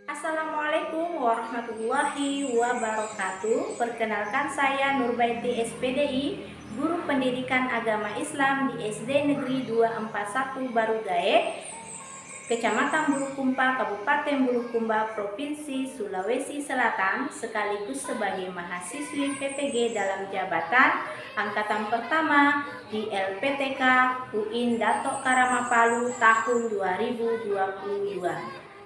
Assalamualaikum warahmatullahi wabarakatuh. Perkenalkan, saya Nurbaiti SPDI, Guru Pendidikan Agama Islam di SD Negeri 241 Barugae, Kecamatan Bulukumba, Kabupaten Bulukumba, Provinsi Sulawesi Selatan, sekaligus sebagai mahasiswi PPG dalam jabatan angkatan pertama di LPTK UIN Dato Karama Palu tahun 2022.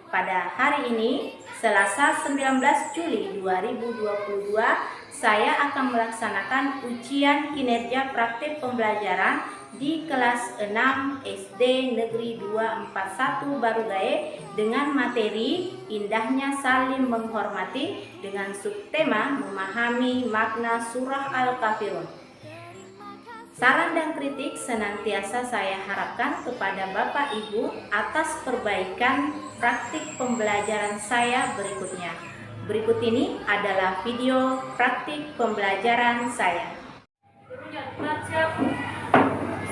Pada hari ini, Selasa 19 Juli 2022, saya akan melaksanakan ujian kinerja praktik pembelajaran di kelas 6 SD Negeri 241 Barugae dengan materi Indahnya Saling Menghormati dengan subtema Memahami Makna Surah Al-Kafirun. Saran dan kritik senantiasa saya harapkan kepada Bapak Ibu atas perbaikan praktik pembelajaran saya berikutnya. Berikut ini adalah video praktik pembelajaran saya.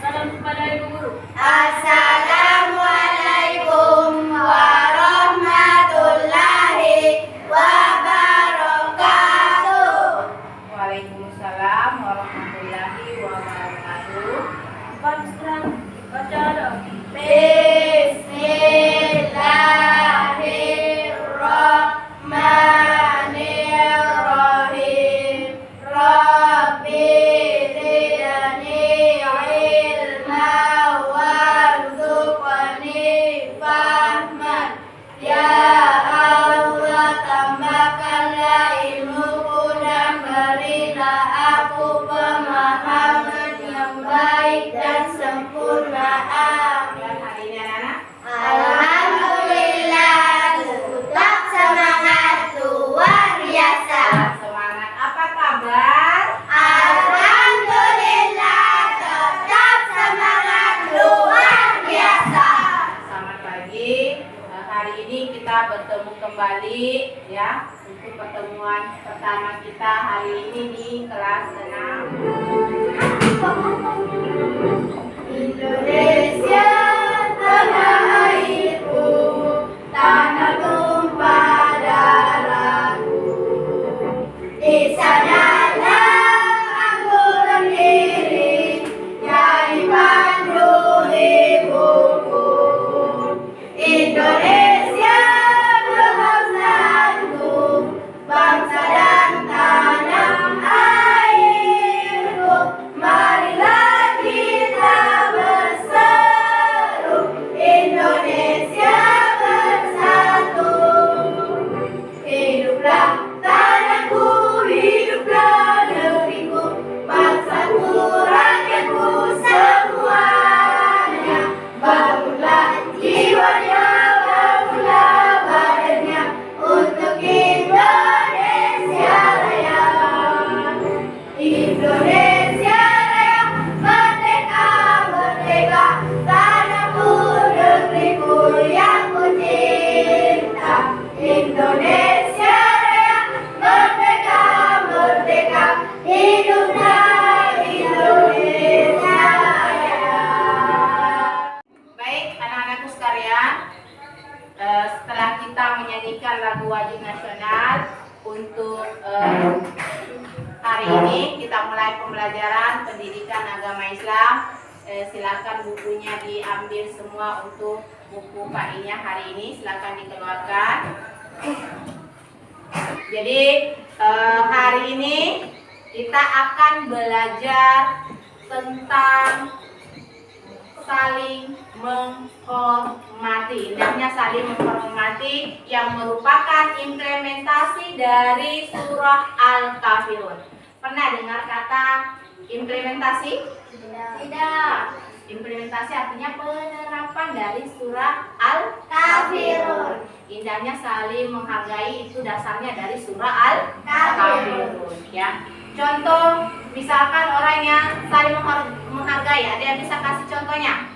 Salam kepada Ibu Guru. Assalamualaikum warahmatullahi wabarakatuh. Waalaikumsalam warahmatullahi wabarakatuh. Baca doa. Bismillahirrahmanirrahim. Rabbi zidni ilma warzuqni fahman. Ya Allah, tambahkanlah ilmuku dan berilah aku pemahaman yang baik dan sempurna. Amin. Hari ini anak-anak, Alhamdulillah, tetap semangat luar biasa. semangat. Apa kabar? Alhamdulillah, tetap semangat luar biasa. Selamat pagi. Hari ini kita bertemu kembali ya untuk pertemuan pertama kita hari ini di kelas 6. Indonesia tanah airku, tanah tumpah darahku. Di sanalah aku berdiri, jadi pandu hidupku. Indonesia kebangsaanku, bangsa dan tanah airku. Marilah kita berseru, Indonesia bersatu. Hiduplah tanahku, hiduplah negeriku, bangsaku, rakyatku semuanya. Bangunlah jiwanya, bangunlah badannya untuk Indonesia Raya. Indonesia Raya, merdeka, merdeka, tanahku, negeriku yang ku cinta. Indonesia Raya, merdeka, merdeka, hiduplah Indonesia Raya. Baik, anak-anakku sekalian, setelah kita menyanyikan lagu wajib nasional untuk hari ini, kita mulai pembelajaran pendidikan agama Islam. Silakan bukunya diambil semua untuk buku KI-nya hari ini, silakan dikeluarkan. Jadi hari ini kita akan belajar tentang saling menghormati. Indahnya saling menghormati yang merupakan implementasi dari surah Al-Kafirun. Pernah dengar kata implementasi? Tidak. Implementasi artinya penerapan dari surah Kafirun. Indahnya saling menghargai itu dasarnya dari surah Al-Kafirun ya. Contoh, misalkan orang yang saling menghargai, ada yang bisa kasih contohnya?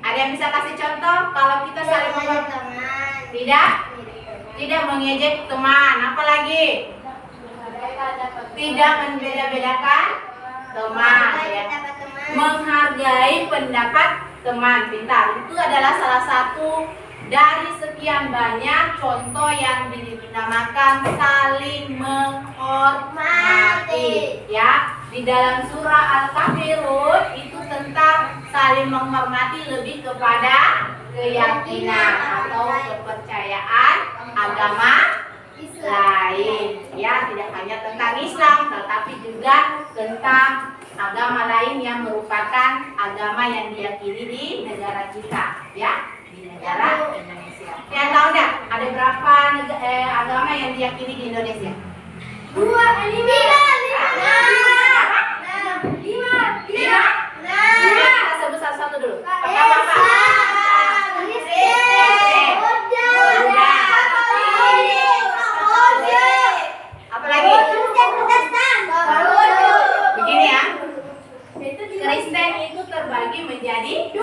Ada yang bisa kasih contoh kalau kita saling menghargai? Tidak mengejek teman, apalagi? Tidak membeda-bedakan teman ya. Menghargai pendapat teman. Pintar. Itu adalah salah satu dari sekian banyak contoh yang dinamakan saling menghormati. Ya, di dalam surah Al-Kafirun itu tentang saling menghormati lebih kepada keyakinan atau kepercayaan agama lain. Ya, tidak hanya tentang Islam tetapi juga tentang agama lain yang merupakan agama yang diyakini di negara kita, ya, di negara Indonesia. Yang tahu enggak ada berapa agama yang diyakini di Indonesia? 2, 5, 5, 5, 5, 5, 5. Kita sebut satu-satu dulu. Pertama apa? Apa lagi? Begini ya. Kristen itu terbagi menjadi 2.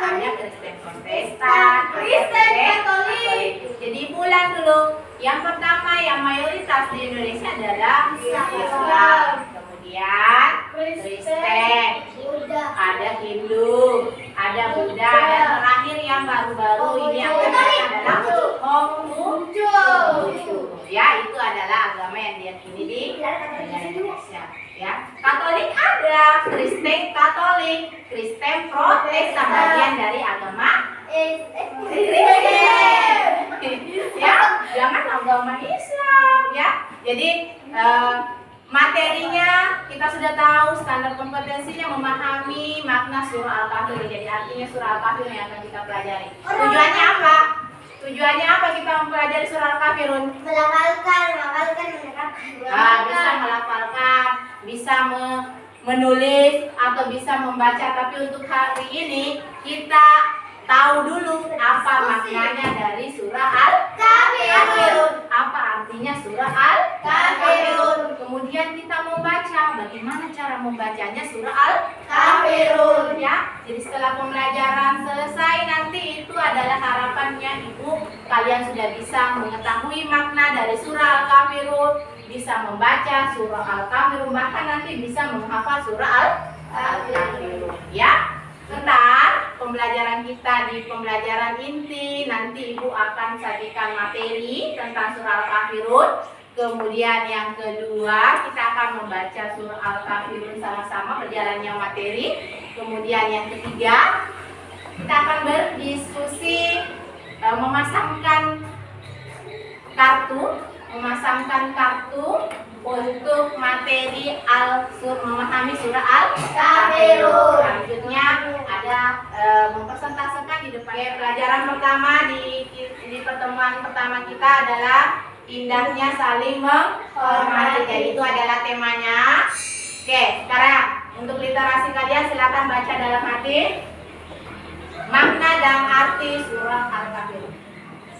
Ada Kristen Protestan, Kristen Katolik. Jadi bulan dulu. Yang pertama yang mayoritas di Indonesia adalah Islam. Kemudian Kristen, ada Hindu, ada Buddha, dan terakhir yang baru-baru ini yang adalah Konghucu. Ya, itu adalah agama yang diyakini di Indonesia. Ya, Katolik ada, Kristen Katolik, Kristen Protestan, bagian dari agama ya, jangan agama Islam ya. Jadi materinya kita sudah tahu, standar kompetensinya memahami makna surah Al-Kafirun. Jadi artinya surah Al-Kafirun yang akan kita pelajari. Tujuannya apa? Tujuannya apa kita mempelajari surah Al-Kafirun? Melafalkan, Bisa melafalkan, bisa menulis atau bisa membaca. Tapi untuk hari ini kita tahu dulu apa maknanya dari surah Al-Kafirun. Apa artinya surah Al-Kafirun? Kemudian kita membaca, bagaimana cara membacanya surah Al-Kafirun ya. Jadi setelah pembelajaran selesai nanti itu adalah harapannya Ibu kalian sudah bisa mengetahui makna dari surah Al-Kafirun, bisa membaca surah Al-Kafirun, bahkan nanti bisa menghafal surah Al-Kafirun ya. Ntar pembelajaran kita di pembelajaran inti nanti Ibu akan sajikan materi tentang surah Al-Kafirun. Kemudian yang kedua kita akan membaca surah Al-Kafirun sama-sama perjalanannya materi. Kemudian yang ketiga kita akan berdiskusi memasangkan kartu untuk materi memahami surah Al-Kafirun. Selanjutnya ada mempresentasikan di depan. Pelajaran pertama di pertemuan pertama kita adalah indahnya saling menghormati. Jadi itu adalah temanya. Oke, sekarang untuk literasi kalian silakan baca dalam hati makna dan arti surah Al-Kafirun.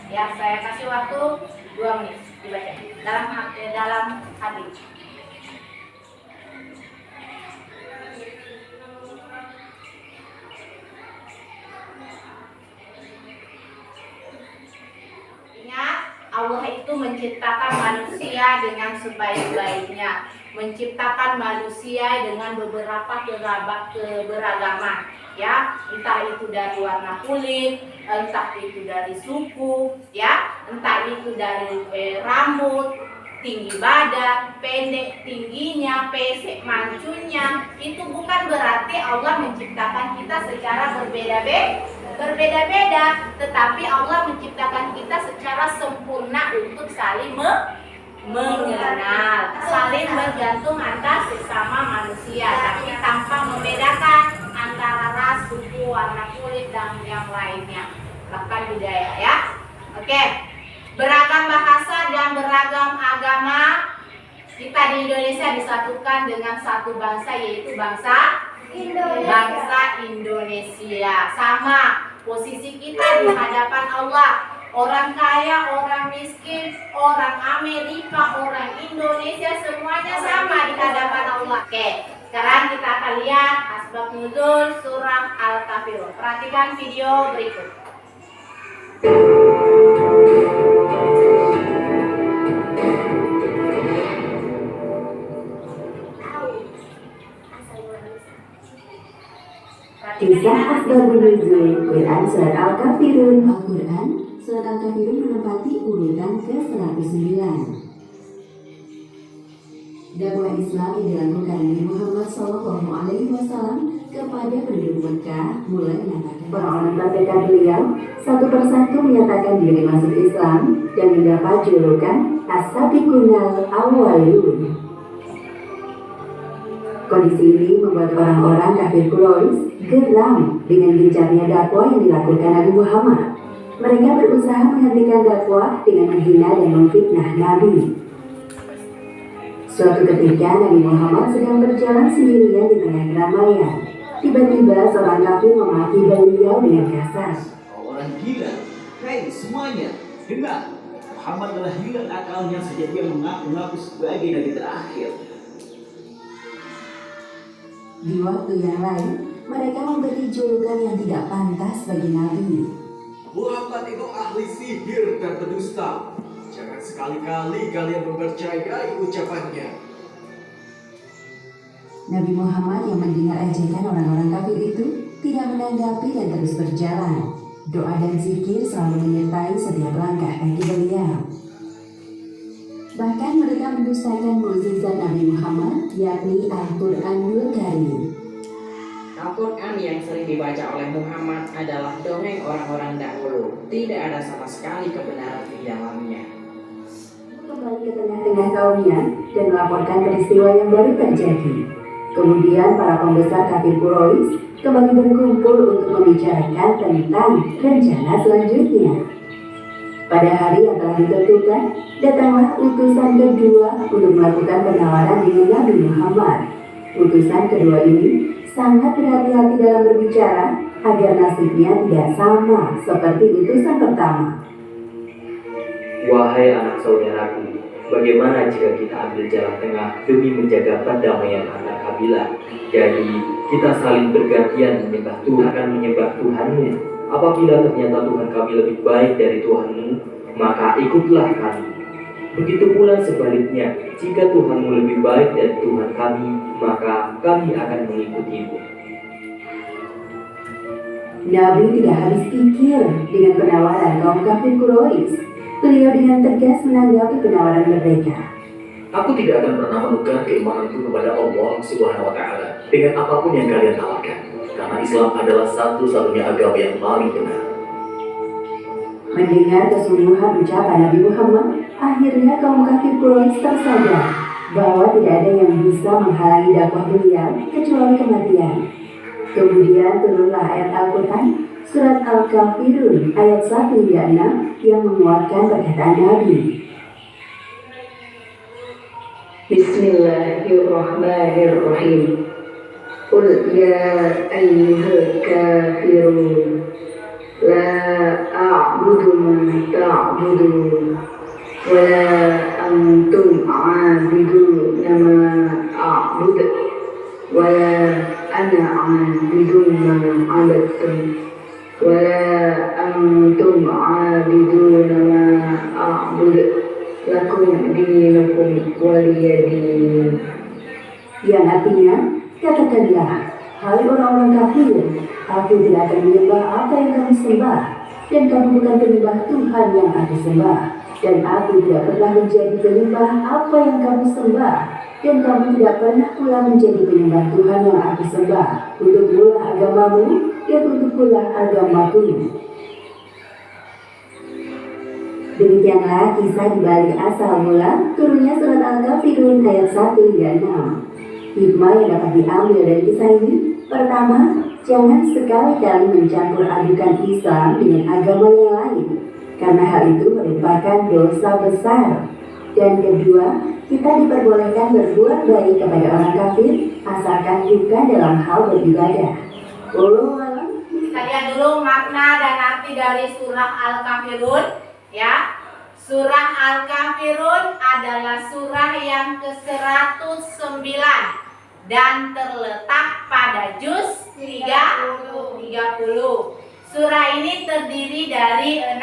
Ya, saya kasih waktu 2 menit dibaca dalam hati. Ingat, Allah itu menciptakan manusia dengan sebaik-baiknya, menciptakan manusia dengan beberapa keberagaman, ya, entah itu dari warna kulit, entah itu dari suku, ya, entah itu dari rambut, tinggi badan, pendek tingginya, pesek mancunya. Itu bukan berarti Allah menciptakan kita secara berbeda-beda, tetapi Allah menciptakan kita secara sempurna untuk saling mengenal, saling bergantung antar sesama manusia, tapi tanpa membedakan antara ras, suku, warna kulit, dan yang lainnya, bahkan budaya, ya. Oke, beragam bahasa dan beragam agama kita di Indonesia disatukan dengan satu bangsa, yaitu bangsa Indonesia. Sama posisi kita di hadapan Allah. Orang kaya, orang miskin, orang Amerika, orang Indonesia, semuanya sama di hadapan Allah. Oke, sekarang kita akan lihat asbab nuzul surah Al-Kafirun. Perhatikan video berikut. Kisah Asbabun Nuzul Quran Surat Al-Kafirun. Al-Quran Surat Al-Kafirun menempati urutan ke-109. Dakwah Islam yang dilakukan Nabi Muhammad SAW kepada penduduk Mekah mulai menyatakan orang-orang terdekat beliau satu persatu menyatakan diri masuk Islam dan mendapat julukan As-Sabiqunal Awwalun. Kondisi ini membuat orang-orang kafir Quraisy geram dengan gencarnya dakwah yang dilakukan Nabi Muhammad. Mereka berusaha menghentikan dakwah dengan menghina dan memfitnah Nabi. Suatu ketika Nabi Muhammad sedang berjalan sendirian di tengah keramaian. Tiba-tiba seorang kafir memaki beliau dengan kasar. Orang gila, hei semuanya, dengar. Muhammad telah hilang akalnya sejak dia mengaku-ngaku sebagai nabi terakhir. Di waktu yang lain, mereka memberi julukan yang tidak pantas bagi Nabi. Muhammad itu ahli sihir dan pendusta. Jangan sekali-kali kalian mempercayai ucapannya. Nabi Muhammad yang mendengar ajakan orang-orang kafir itu tidak menanggapi dan terus berjalan. Doa dan zikir selalu menyertai setiap langkah kaki beliau. Bahkan mereka mendustakan mukjizat Nabi Muhammad, yakni Al-Quranul Karim. Al-Quran yang sering dibaca oleh Muhammad adalah dongeng orang-orang dahulu. Tidak ada sama sekali kebenaran di dalamnya. Kembali ke tengah-tengah kaumnya dan melaporkan peristiwa yang baru terjadi. Kemudian para pembesar kafir Quraisy kembali berkumpul untuk membicarakan tentang rencana selanjutnya. Pada hari yang telah ditentukan, datanglah utusan kedua untuk melakukan penawaran dengan Nabi Muhammad. Utusan kedua ini sangat berhati-hati dalam berbicara agar nasibnya tidak sama seperti utusan pertama. Wahai anak saudaraku, bagaimana jika kita ambil jalan tengah demi menjaga perdamaian antar kabilah? Jadi, kita saling bergantian menyembah Tuhan dan menyembah Tuhanmu. Apabila ternyata Tuhan kami lebih baik dari Tuhanmu, maka ikutlah kami. Begitu pula sebaliknya, jika Tuhanmu lebih baik dari Tuhan kami, maka kami akan mengikutimu. Nabi tidak habis pikir dengan penawaran kaum kafir Quraisy. Beliau dengan tegas menanggapi penawaran mereka. Aku tidak akan pernah menukar keimananku kepada Allah Subhanahu wa Ta'ala dengan apapun yang kalian tawarkan, karena Islam adalah satu-satunya agama yang paling benar. Mendengar kesungguhan ucapan Nabi Muhammad, akhirnya kaum kafir Quraisy tersadar bahwa tidak ada yang bisa menghalangi dakwah beliau kecuali kematian. Kemudian turunlah ayat Al-Quran Surat Al-Kafirun ayat 1 hingga 6 yang menguatkan perkataan Nabi. Bismillahirrahmanirrahim. Qul ya ayyuhal kafirun la a'budu ma ta'budun wa la antum 'abiduna ma a'budu wa la ana 'abidun ma 'abadtum wala antum 'abiduna ma a'budu lakum dinukum waliyadin. Yang artinya, katakanlah, hai orang-orang kafir, aku tidak akan menyembah apa yang kamu sembah, dan kamu bukan penyembah Tuhan yang aku sembah, dan aku tidak pernah menjadi penyembah apa yang kamu sembah, dan kamu tidak pernah pula menjadi penyembah Tuhan yang aku sembah. Untuk pula agamamu, dan untuk pula agamaku. Demikianlah kisah di balik asal mula turunnya surat Al-Kafirun ayat 1 hingga 6. Hikmah yang dapat diambil dari kisah ini, pertama, jangan sekali-kali mencampur adukan Islam dengan agama yang lain, karena hal itu merupakan dosa besar. Dan kedua, kita diperbolehkan berbuat baik kepada orang kafir, asalkan bukan dalam hal beribadah. Sekalian dulu makna dan arti dari surah Al-Kafirun, ya. Surah Al-Kafirun adalah surah yang ke-109 dan terletak pada juz 30. Surah ini terdiri dari 6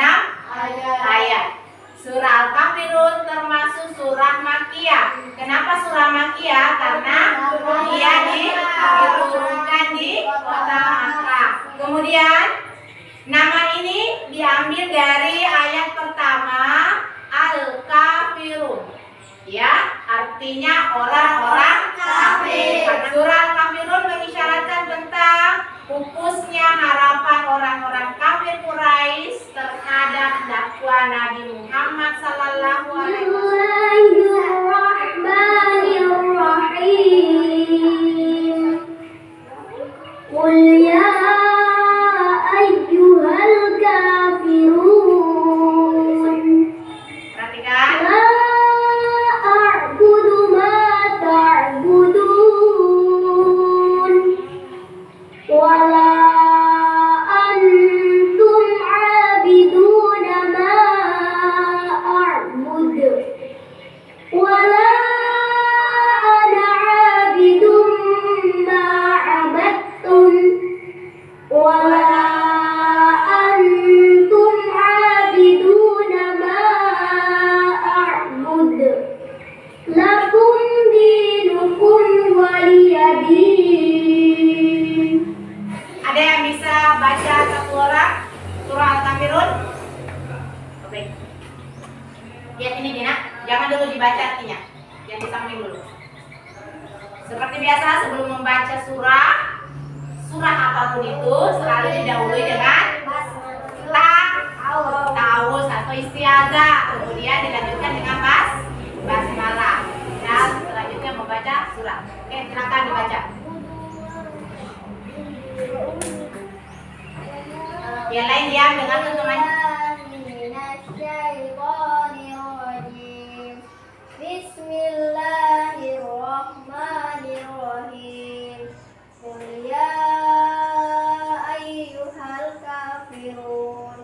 ayat. Surah Al-Kafirun termasuk surah Makkiyah. Kenapa surah Makkiyah? Karena dia diturunkan di kota Makkah. Kemudian nama ini diambil dari ayat pertama Al-Kafirun. Ya, artinya orang-orang kafir. Surah Al-Kafirun mengisyaratkan tentang pupusnya harapan orang-orang kafir Quraisy terhadap dakwah Nabi Muhammad sallallahu alaihi Bismillahirrahmanirrahim. Qul ya ayyuhal kafirun. Perhatikan. La a'budu ma ta'budun. Wala antum 'abiduna ma a'budu. Wala ana 'abidum ma 'abadtum. Wala antum 'abiduna ma a'budu. Lakum dinukum waliyadin. Ada yang bisa baca satu orang surah Al-Kafirun? Oke. Lihat ini Dina, jangan dulu dibaca artinya. Yang di samping dulu. Seperti biasa sebelum membaca surah apapun itu selalu didahului dengan ta'awuz atau istiazah. Kemudian dilanjutkan dengan basmalah. Dan selanjutnya membaca surah. Oke, silakan dibaca. Yang lain diam dengan teman-teman. Bismillahirrahmanirrahim. Qul ya ayyuhal kafirun.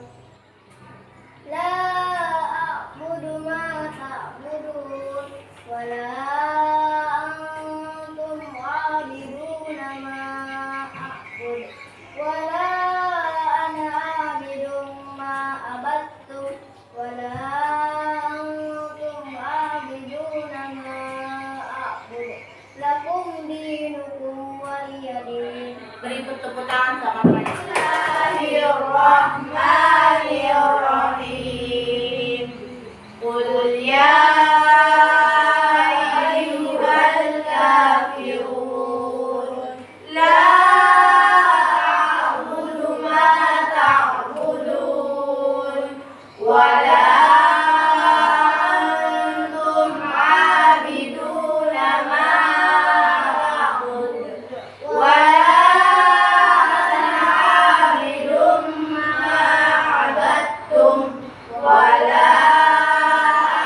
La a'budu ma ta'budun. Wala antum 'abiduna ma a'budu. Wala ana 'abidum ma abattum. Wala antum 'abiduna ma a'budu. Lakum dinukum waliyadin. Beri tepuk tangan sama teman. Bismillahirrahmanirrahim. Qul ya ayyuhal kafirun. La a'budu ma ta'budun. Wala antum 'abiduna ma a'budu. Wala ana 'abidum ma 'abadtum. Wala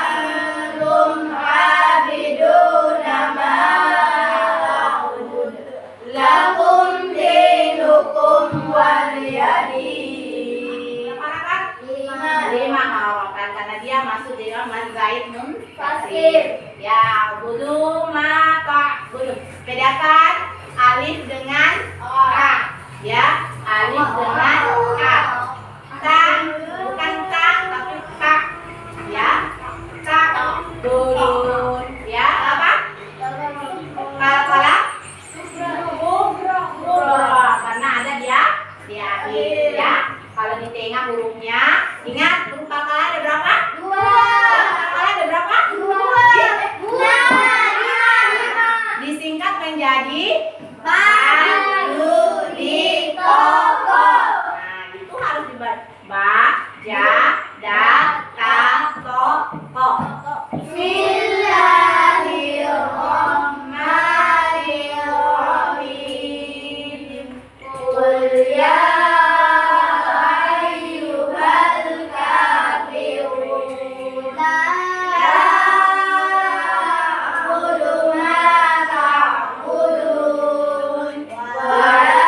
antum 'abiduna ma a'budu. Lakum dinukum waliyadin. Lima harapan karena dia masuk di dalam Zaid nun fasir. Ya, budu mata budu. Bedakan alif dengan ka. Ya, alif dengan ka. Ka bukan ka tapi ka. Ya, ka budun. Ya, apa? Kala karena ada dia di akhir ya. Kalau di tengah hurufnya, ingat huruf kala ada berapa? Kala ada berapa? Disingkat menjadi Ba-du-di-ko-ko. Nah, itu harus dibaca Ba-ja-da-ta-to-ko. Bismillahirrahmanirrahim. Qul ya ayyuhal kafirun. La a'budu ma ta'budun. Wala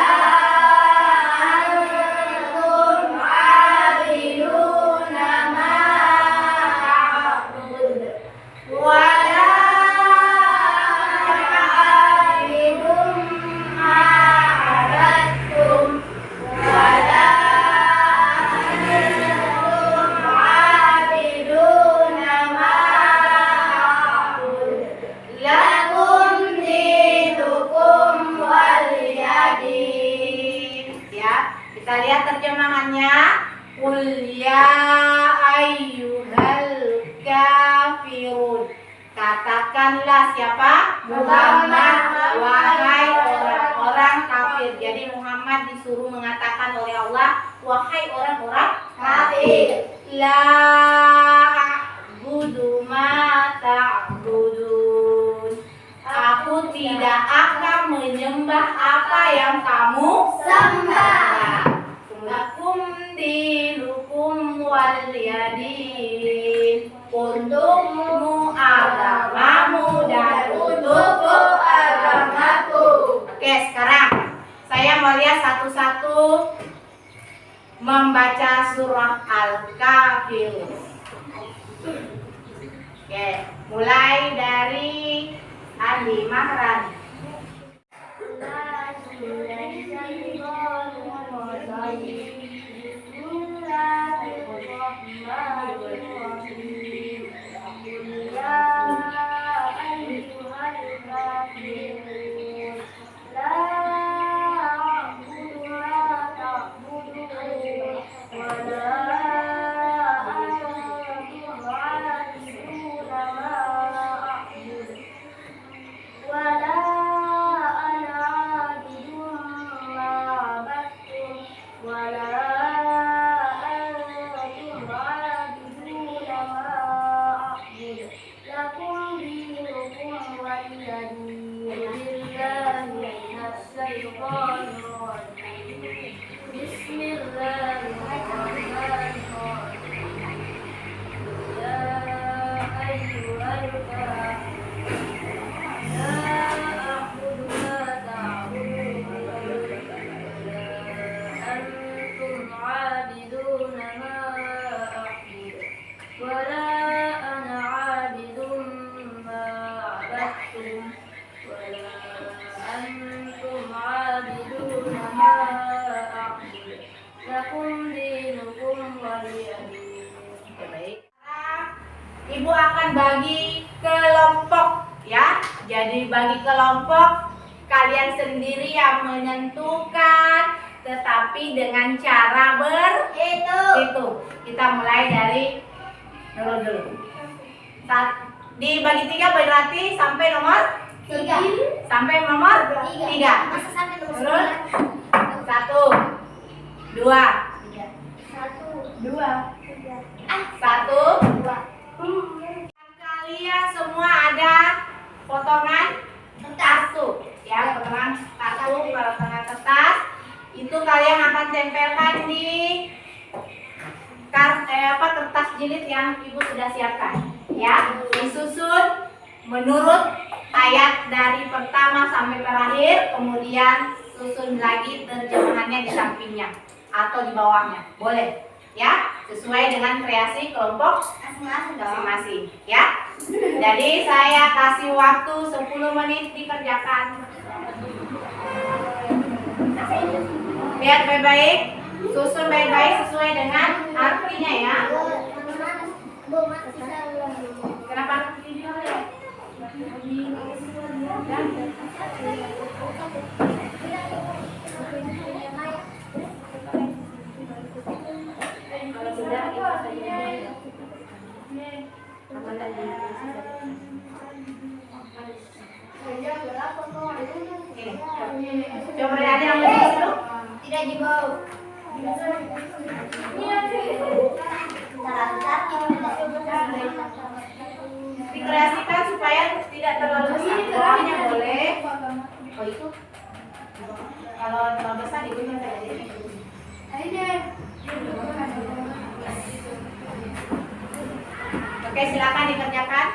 antum 'abiduna Qul ya ayyuhal kafirun. Katakanlah siapa? Muhammad, wahai orang-orang kafir. Jadi Muhammad disuruh mengatakan oleh Allah, wahai orang-orang kafir. La a'budu ma ta'budun. Aku tidak akan menyembah apa yang kamu sembah. Lakum dinukum waliyadin. Untukmu agamamu dan untukku agamaku. Oke, sekarang saya mau lihat satu-satu membaca surah Al-Kafirun. Oke, mulai dari Andi Mahrani. Ibu akan bagi kelompok ya. Jadi bagi kelompok kalian sendiri yang menentukan, tetapi dengan cara berhitung. Kita mulai dari Nurul dulu. Dibagi 3 berarti sampai nomor 3. Sampai nomor 3. Masa sampai nomor Nurul 1, 2, 1, 2, 1, 2. Kalian semua ada potongan kartu ya, potongan kartu, potongan kertas itu kalian akan tempelkan di kertas jilid yang ibu sudah siapkan ya, disusun menurut ayat dari pertama sampai terakhir, kemudian susun lagi terjemahannya di sampingnya atau di bawahnya, boleh ya, sesuai dengan kreasi kelompok masing-masing ya. Jadi saya kasih waktu 10 menit dikerjakan. Lihat baik-baik, susun baik-baik sesuai dengan artinya ya. Kenapa video ya? Kalau sudah itu saja. Coba ada yang lebih dulu? Tidak dibau. Dikreasikan supaya tidak terlalu besar. Bawahnya boleh. Oh itu. Kalau terlalu besar digunting saja. Oke, silakan dikerjakan.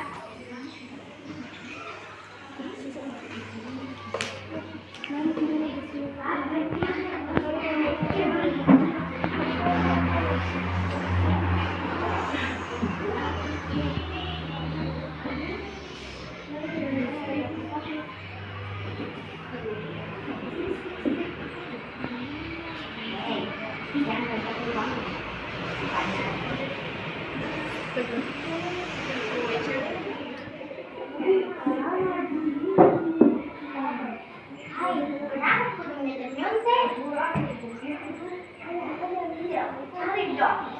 Dapat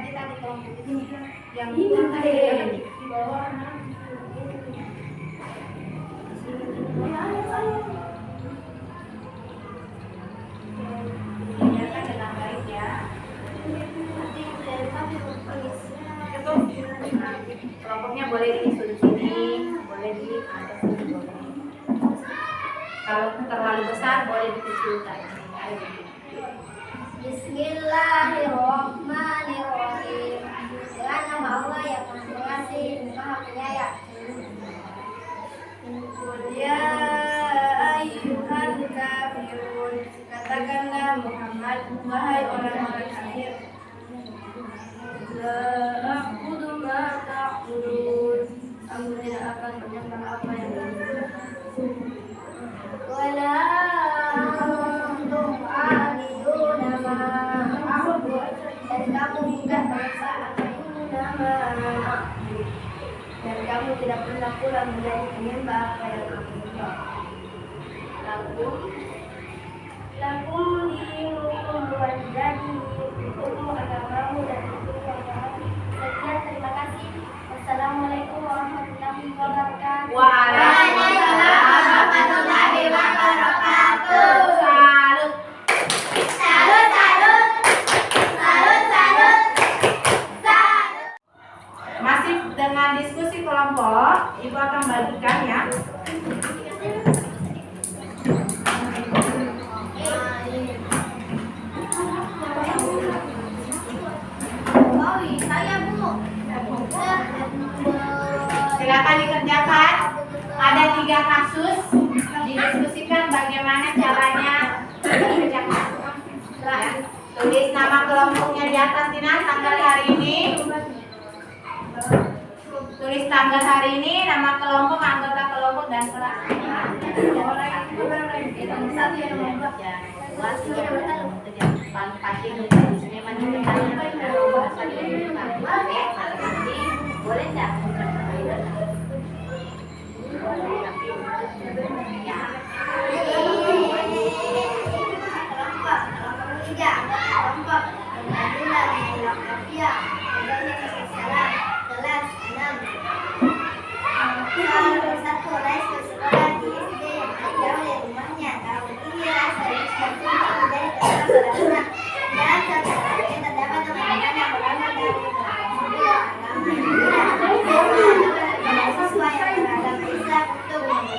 kita di kelompok ini yang di bawah. Kerjakan dengan baik ya. Kelompoknya boleh di sudut sini, boleh di atas sini, boleh. Kalau terlalu besar boleh dikecilkan. Bismillahirrahmanirrahim. Dengan nama Allah yang Maha Pengasih, Maha Penyayang. Ya ayyuhal kafirun, katakanlah Muhammad, wahai orang-orang kafir. La a'budu ma ta'budun, aku tidak akan menyembah apa yang wala antum a'buduna ma a'budu, dan kamu bukan bangsa a'buduna ma a'budu, dan kamu tidak pernah pula menjadi penyembah apa yang aku sembah. Lakum dinukum wajadi, untukmu agamamu dan untuk yang. Sekian, terima kasih. Wassalamualaikum warahmatullahi wabarakatuh. Waalaikumsalam warahmatullahi wabarakatuh. Salut. Salut, salut. Salut, salut. Salut. Masih dengan diskusi kelompok, Ibu akan bagikan ya. Saya Bu. Silakan dikerjakan. Ada 3 kasus. Didiskusikan bagaimana caranya dikerjakan. Ya. Tulis nama kelompoknya di atas Dina, tanggal hari ini. Tulis tanggal hari ini, nama kelompok, anggota kelompok dan kelas. Boleh enggak?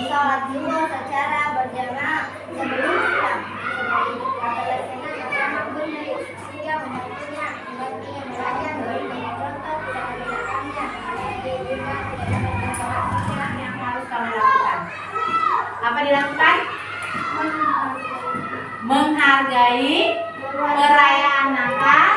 Sholat zuhur secara berjamaah sebelum pulang. Yang harus kamu lakukan. Apa dilakukan? Menghargai perayaan Natal.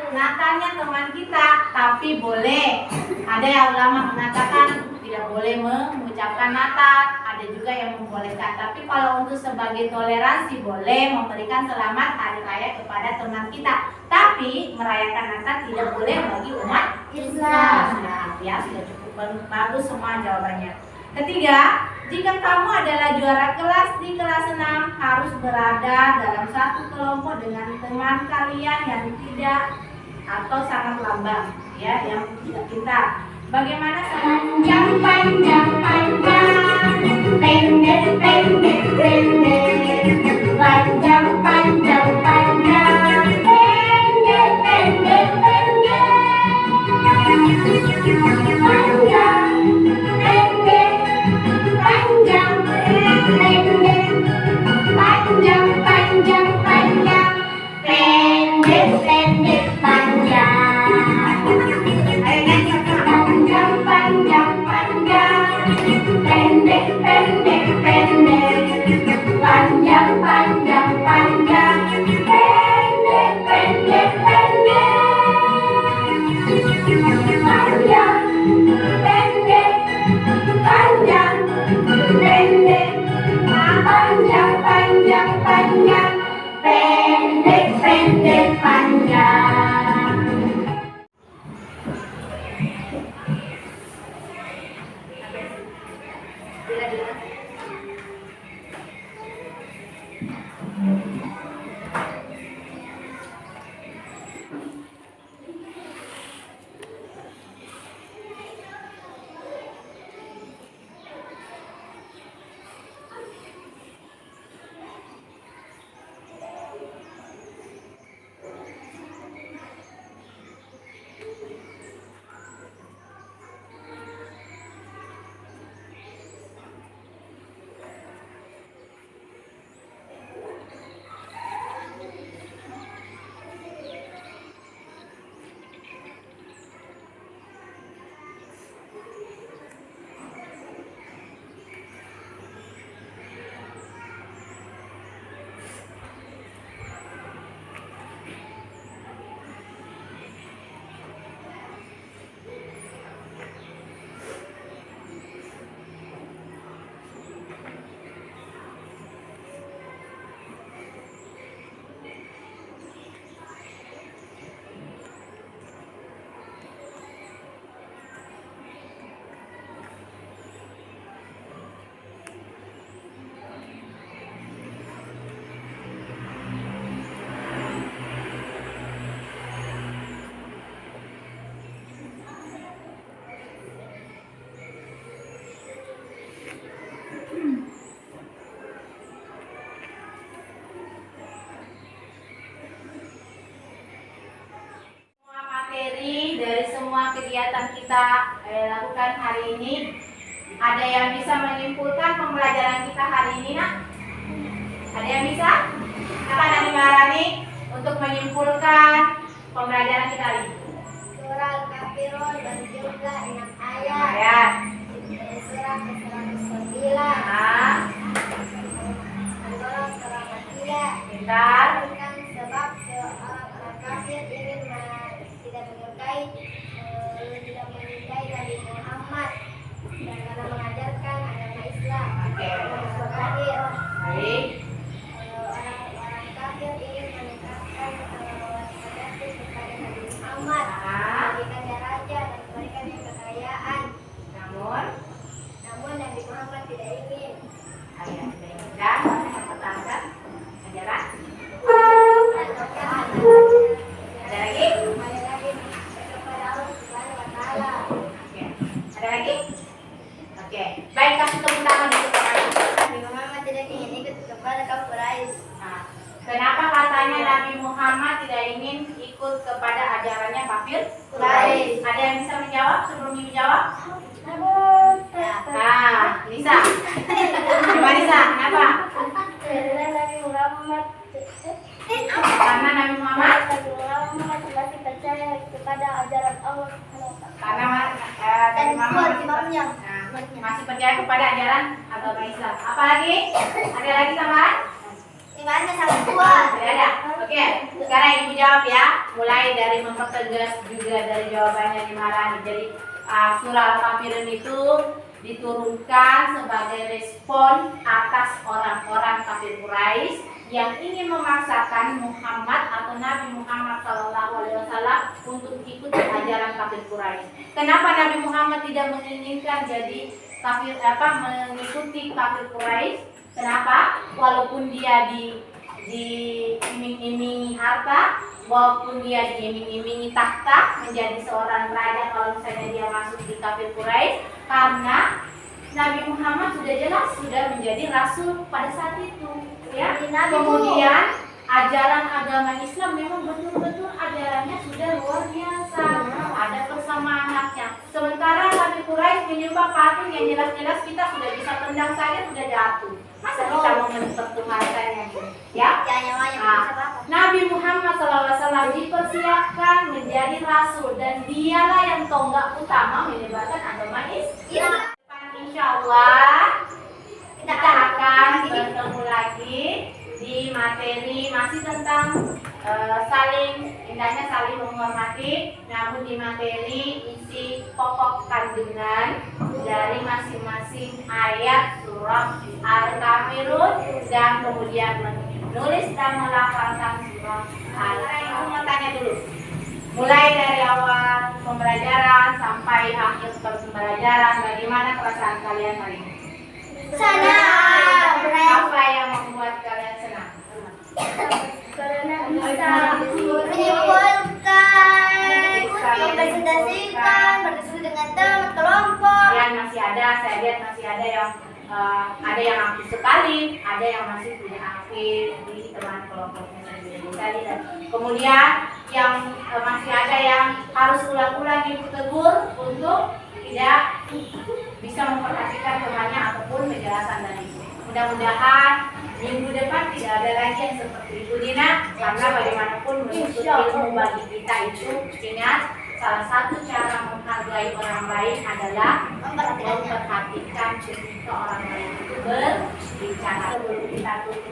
Natalnya teman kita, tapi boleh. Ada yang ulama mengatakan tidak boleh mengucapkan Natal, ada juga yang membolehkan. Tapi kalau untuk sebagai toleransi boleh memberikan selamat hari raya kepada teman kita. Tapi merayakan Natal tidak boleh bagi umat Islam. Nah, ya sudah cukup bagus semua jawabannya. Ketiga, jika kamu adalah juara kelas di kelas 6, harus berada dalam satu kelompok dengan teman kalian yang tidak atau sangat lambat, ya, yang tidak pintar. Bagaimana panjang panjang panjang, pendek pendek pendek, panjang panjang panjang, pendek pendek pendek, panjang pendek panjang pendek, panjang panjang panjang, pendek pendek panjang. Panjang panjang pendek panjang. Materi dari semua kegiatan kita lakukan hari ini, ada yang bisa menyimpulkan pembelajaran kita hari ini, nak? Ada yang bisa? Silakan Nabi Marani untuk menyimpulkan pembelajaran kita hari ini. Surah Al-Kafirun berjumlah 6 ayat. Ayat. Surah ke-109. Nah, Al-Baqarah surah Makkiyah. pintar. Bukan sebab orang kafir ingin tidak menyukai Nabi Muhammad dan karena mengajarkan agama Islam. Oke. Orang kafir, Baik. orang kafir ingin meningkatkan negatif kepada Nabi Muhammad, Nah, memberikannya raja dan memberikannya kekayaan. namun Nabi Muhammad tidak ingin. ayat dan yang pertama ajaran. Ada lagi? Ada lagi kepada Allah Subhanahu wa Ta'ala. Oke. Ada lagi? Oke. Baik, kasih tepuk tangan untuk orang. Nabi Muhammad tidak ingin ikut kepada kaum Quraisy. Nah, kenapa katanya Nabi Muhammad tidak ingin ikut kepada ajarannya kafir? Quraisy. Ada yang bisa menjawab sebelum Ibu jawab? Nah, Lisa. Coba Lisa, kenapa? Karena Nabi Muhammad Karena Nabi Muhammad masih percaya kepada ajaran Allah Subhanahu wa Ta'ala. karena Nabi Muhammad masih percaya kepada ajaran agama Islam. Apalagi? Ada lagi tambahan? Imannya sangat kuat. Tidak ada. Oke, sekarang Ibu jawab ya. Mulai dari mempertegas juga dari jawabannya dimarahi. Jadi surah Al-Kafirun itu diturunkan sebagai respon atas orang-orang kafir Quraisy yang ingin memaksakan Muhammad atau Nabi Muhammad SAW untuk ikut ajaran kafir Quraisy. Kenapa Nabi Muhammad tidak menginginkan jadi kafir mengikuti kafir Quraisy? Kenapa? Walaupun dia diiming-imingi harta, walaupun dia diiming-imingi tahta menjadi seorang raja kalau misalnya dia masuk di kafir Quraisy, karena Nabi Muhammad sudah jelas sudah menjadi rasul pada saat itu, ya. Kemudian ajaran agama Islam memang betul-betul ajarannya sudah luar biasa, ada persamaannya. Sementara Nabi Quraisy menyembah patung yang jelas-jelas kita sudah bisa tendang saja sudah jatuh. Masa kita mau mempertuhankannya, ya? Nabi Muhammad SAW dipersiapkan menjadi rasul dan dialah yang tonggak utama menyebarkan agama Islam. Insya Allah kita akan bertemu lagi di materi masih tentang indahnya saling menghormati, namun di materi isi pokok kandungan dari masing-masing ayat surah Al-Kafirun dan kemudian menulis dan melafalkan surah Sekarang Ibu mau tanya dulu. Mulai dari awal pembelajaran sampai akhir pembelajaran, bagaimana perasaan kalian hari ini? Senang. Apa yang membuat kalian senang? Karena bisa menyimpulkan, mempresentasikan, berdiskusi dengan teman kelompok. Kalian masih ada, saya lihat masih ada yang aktif sekali, ada yang masih tidak aktif di teman kelompoknya sendiri tadi. Dan kemudian yang masih ada yang harus ulang-ulang Ibu tegur untuk tidak bisa memperhatikan temannya ataupun penjelasan dari Ibu. Mudah-mudahan minggu depan tidak ada lagi yang seperti itu, Dina, karena bagaimanapun menuntut ilmu bagi kita itu, ingat salah satu cara menghargai orang lain adalah memperhatikan ketika orang lain itu berbicara. Kita tutup.